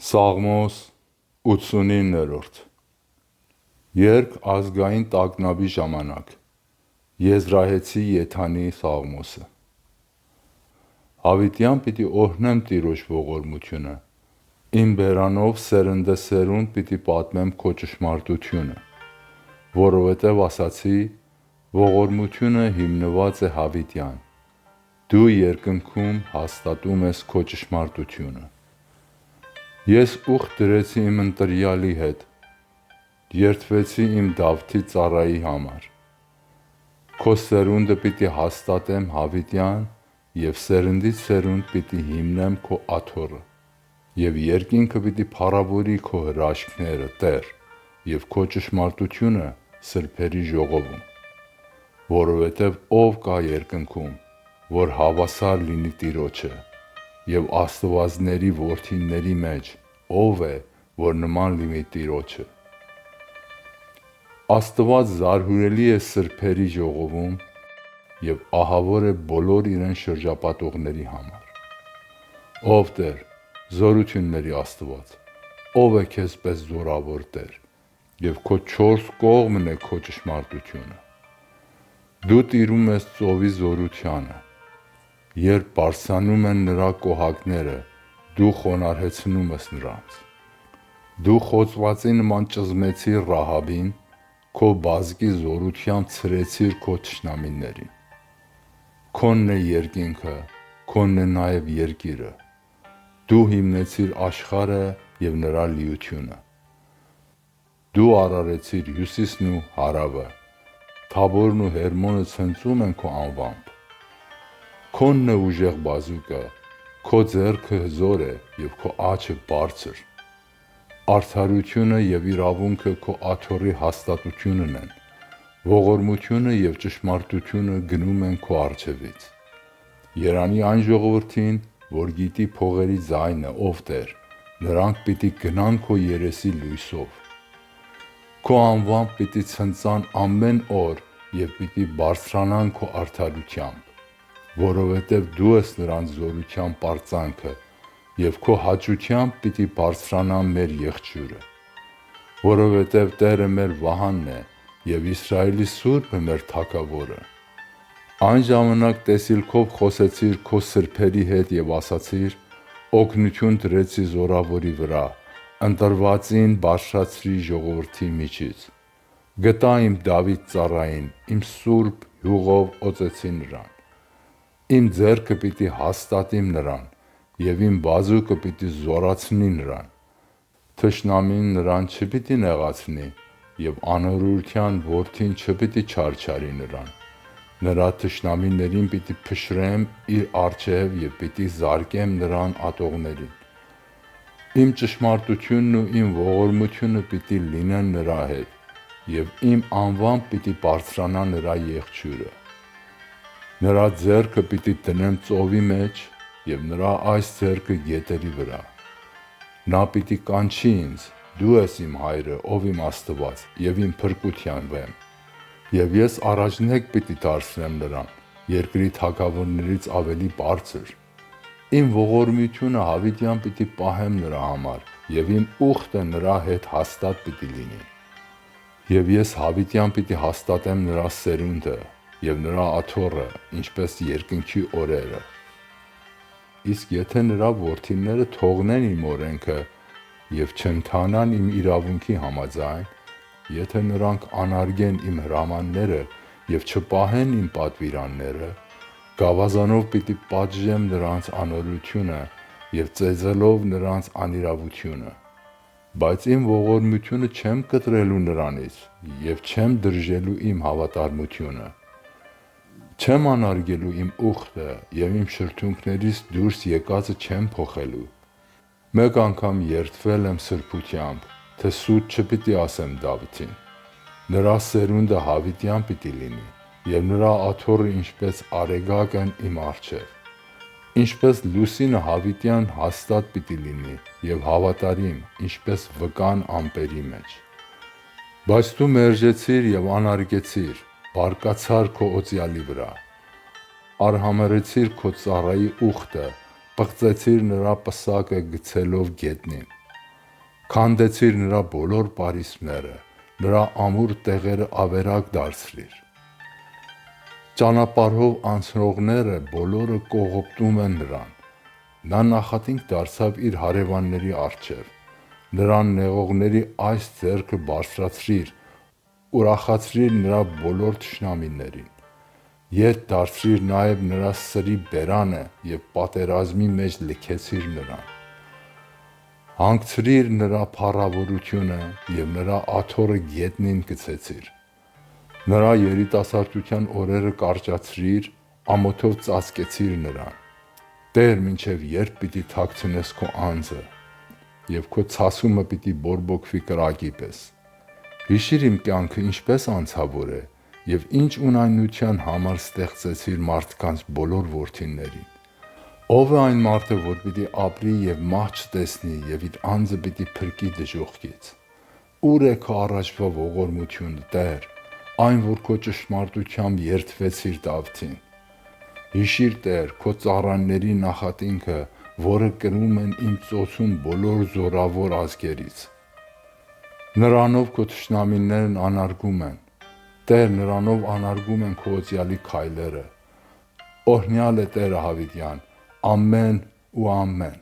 Սաղմոս 89-րդ Երգ ազգային տագնապի ժամանակ Եզրահեցի Եթանի Սաղմոսը Հավիտյան պիտի օրհնեմ Տիրոջ ողորմությունը, իմ բերանով սերնդեսերունդ պիտի պատմեմ քո ճշմարտությունը, որովհետև ասացի, ողորմությունը հիմնված է հավիտյան, դու երկնքում հաստատում ես քո ճշմարտությունը։ Ես ուխտ դրեցի իմ ընտրյալի հետ, երդվեցի իմ Դավթի ծառայի համար։ Քո սերունդը պիտի հաստատեմ հավիտյան և սերնդից սերունդ պիտի հիմնեմ քո աթոռը, և երկինքը պիտի փառավորի քո հրաշքները, Տեր, և քո ճշմարտությունը սրբերի ժողովում։ Որովհետև ով կա երկնքում, որ հավասար լինի Տիրոջը, և աստվածների որդիների մեջ ո՞վ է, որ նման լինի Տիրոջը։ Աստված զարհուրելի է սրբերի ժողովում և ահավոր է բոլոր իրեն շրջապատողների համար։ Ով Տեր, զորությունների Աստված, ով է քեզ պես զորավոր Տեր, և քո չորս կողմն է քո ճշմարտությունը։ Դու տիրում ես ծովի զորությանը, երբ բարձրանում են նրա կոհակները, դու խոնարհեցնում ես նրանց։ Դու խոցվածի նման ճզմեցիր Ռահաբին, քո բազկի զորությամբ ցրեցիր քո թշնամիներին։ Քոնն է երկինքը, քոնն է նաև երկիրը, դու հիմնեցիր աշխարհը և նրա լիությունը։ Դու արարեցիր հյուսիսն ու հարավը, Թաբորն ու Հերմոնը ցնծում են քո անվամբ։ Քոնն է ուժեղ բազուկը, քո ձեռքը հզոր է և քո աջը բարձր։ Արդարությունը և իրավունքը քո աթոռի հաստատությունն են, ողորմությունը և ճշմարտությունը գնում են քո առջևից։ Երանի այն ժողովրդին, որ գիտի փողերի ձայնը, ով Տեր, նրանք պիտի գնան քո երեսի լույսով։ Քո անվամբ պիտի ցնծան ամեն օր և պիտի բարձրանան քո արդարությամբ, որովհետև դու ես նրանց զորության պարծանքը, և քո հաճությամբ պիտի բարձրանա մեր եղջյուրը։ Որովհետև Տերը մեր վահանն է, և Իսրայելի Սուրբը մեր թագավորը։ Այն ժամանակ տեսիլքով խոսեցիր քո սրբերի հետ և ասացիր. օգնություն դրեցի զորավորի վրա, ընտրվածին բարձրացրի ժողովրդի միջից։ Գտա իմ Դավիթ ծառային, իմ սուրբ հյուղով օծեցի նրան։ Իմ ձեռքը պիտի հաստատի նրան, և իմ բազուկը պիտի զորացնի նրան։ Թշնամին նրան չպիտի նեղացնի, և անօրության որդին չպիտի չարչարի նրան։ Նրա թշնամիներին պիտի փշրեմ իր առջև և պիտի զարկեմ նրան ատողներին։ Իմ ճշմարտությունն ու իմ ողորմությունը պիտի լինեն նրա հետ, և իմ անվամբ պիտի բարձրանա նրա եղջյուրը։ Նրա ձեռքը պիտի դնեմ ծովի մեջ և նրա այս ձեռքը գետերի վրա։ Նա պիտի կանչի ինձ. «Դու ես իմ Հայրը, ով իմ Աստված և իմ փրկության վեմ»։ Եվ ես առաջնեկ պիտի դարձնեմ նրան, երկրի թագավորներից ավելի բարձր։ Իմ ողորմությունը հավիտյան պիտի պահեմ նրա համար, և իմ ուխտը նրա հետ հաստատ պիտի լինի։ Եվ ես հավիտյան պիտի հաստատեմ նրա սերունդը և նրա աթոռը, ինչպես երկնքի օրերը։ Իսկ եթե նրա որդիները թողնեն իմ օրենքը և չընթանան իմ իրավունքի համաձայն, եթե նրանք անարգեն իմ հրամանները և չպահեն իմ պատվիրանները, գավազանով պիտի պատժեմ նրանց անօրությունը և ծեծելով նրանց անիրավությունը։ Բայց իմ ողորմությունը չեմ կտրելու նրանից և չեմ դրժելու իմ հավատարմությունը։ Չեմ անարգելու իմ ուխտը և իմ շրթունքներից դուրս եկածը չեմ փոխելու։ Մեկ անգամ երդվել եմ սրբությամբ, թե սուտ չպիտի ասեմ Դավթին։ Նրա սերունդը հավիտյան պիտի լինի, և նրա աթոռը ինչպես արեգակն իմ առջև։ Ինչպես լուսինը հավիտյան հաստատ պիտի լինի և հավատարիմ, ինչպես վկան ամպերի մեջ։ Բայց դու մերժեցիր և անարգեցիր, բարկացար քո օծյալի վրա։ Արհամարհեցիր քո ծառայի ուխտը, պղծեցիր նրա պսակը գցելով գետնին։ Քանդեցիր նրա բոլոր պարիսպները, նրա ամուր տեղերը ավերակ դարձրիր։ Ճանապարհով անցնողները բոլորը կողոպտում են նրան։ Նա նախատինք դարձավ իր հարևանների առջև։ Նրան նեղողների այս ձեռքը բարձրացրիր, ուրախացրիր նրա բոլոր թշնամիներին։ Ետ դարձրիր նաև նրա սրի բերանը և պատերազմի մեջ լքեցիր նրան։ Հանգցրիր նրա փառավորությունը և նրա աթոռը գետնին գցեցիր։ Նրա երիտասարդության օրերը կարճացրիր, ամոթով ծածկեցիր նրան։ Տեր, մինչև երբ պիտի թաքցնես քո անձը, և քո ցասումը պիտի բորբոքվի կրակի պես։ Հիշիր իմ կյանքը ինչպես անցավոր է, և ինչ ունայնության համար ստեղծեցիր մարդկանց բոլոր որդիներին։ Ո՞վ է այն մարդը, որ պիտի ապրի և մահ չտեսնի և իր անձը պիտի փրկի դժոխքից։ Ո՞ւր է քո առաջվա ողորմությունը, Տեր, այն, որ քո ճշմարտությամբ երդվեցիր Դավթին։ Հիշիր, Տեր, քո ծառաների նախատինքը, որը կրում են իմ ծոցում բոլոր զորավոր ազգերից։ Նրանով քո թշնամիներն անարգում են։ Տեր, նրանով անարգում են քո օծյալի քայլերը։ Օրհնյալ է Տերը Հավիտյան։ Ամեն ու ամեն։